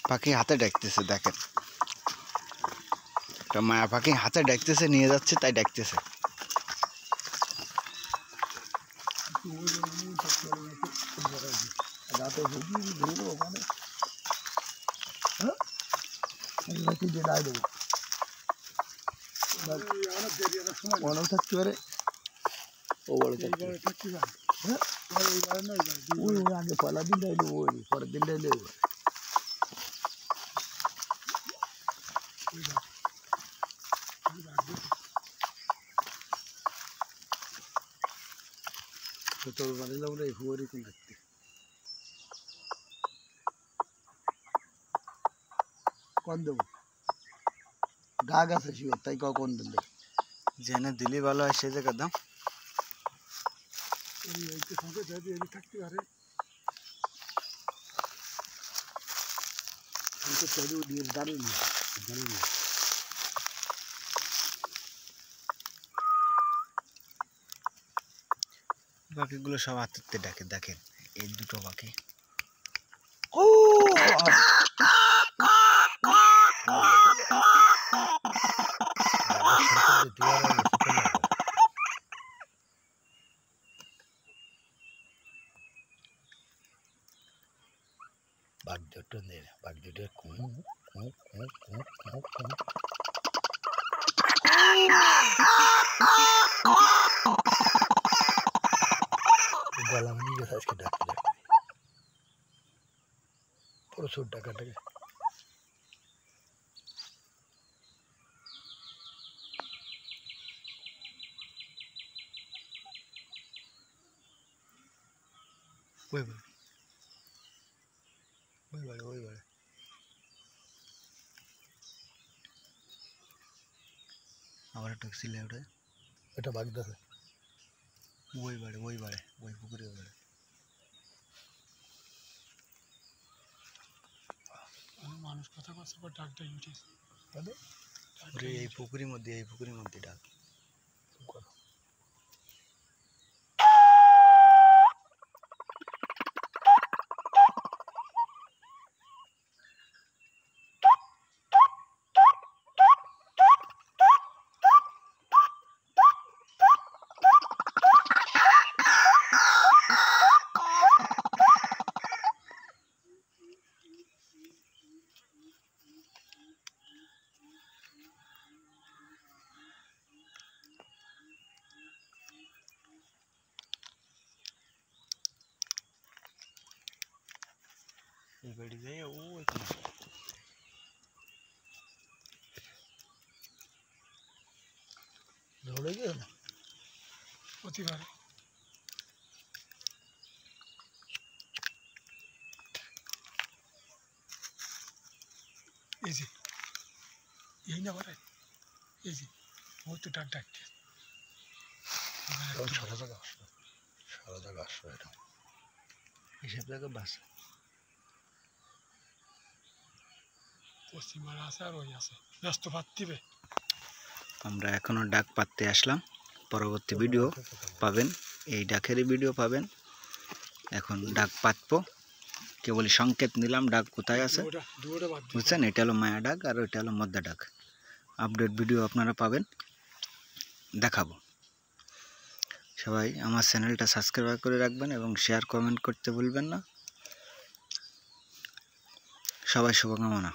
পাখি হাতে ডাকতেছে, দেখেন একটা মায়া পাখি হাতে ডাকতেছে, নিয়ে যাচ্ছে তাই ডাকতেছে। থাকতে পারে আগে পয়লা দিন যাইলো, ওই পরের দিন যাইলে তোর বাড়িলাম রে হুয়ারি কোন থাকতে কোন দেবো গা গাছে শিওর তাই কোন দিন দেবো জেনে দিলি ভালো হয় সে জায়গা দাম থাকতে পারে দাঁড়িয়ে পাখিগুলো সব হাতে ডাকে, দেখেন এই দুটো পাখি। বাঘ দুটো নেই, বাঘ দুটো গলা নিয়ে গেছে আজকে ডাকতে ডাকতে প্রচুর ডাকাটাকে। ওই বাড়ি আবার একটা ছিলে ওটা, এটা বাঘ দাসে ওই বাড়ে ওই পুকুরে বাড়ে। মানুষ কথা কথা পর ডাকটাই উঠেছে এই পুকুরের মধ্যে ডাক। এই বাড়ি যাই ওই ধরে গিয়ে না প্রতিবার এই যে এই না বলে এই যে ওই তো ডাক ডাকছে সারা জায়গা আসবে এটা এইসব জায়গায় বাসা। পশ্চিমবঙ্গ আছে আর ওই আছে ব্যস্ত পাচ্ছিবে। আমরা এখনো ডাক পাততে আসলাম, পরবর্তী ভিডিও পাবেন, এই ডাকেরই ভিডিও পাবেন। এখন ডাক পাতবো, কেবলই সংকেত নিলাম ডাক কোথায় আছে, বুঝছেন? এটা হলো মায়া ডাক আর ওইটা হলো মধ্যা ডাক। আপডেট ভিডিও আপনারা পাবেন, দেখাবো। সবাই আমার চ্যানেলটা সাবস্ক্রাইব করে রাখবেন এবং শেয়ার কমেন্ট করতে ভুলবেন না। সবাই শুভকামনা।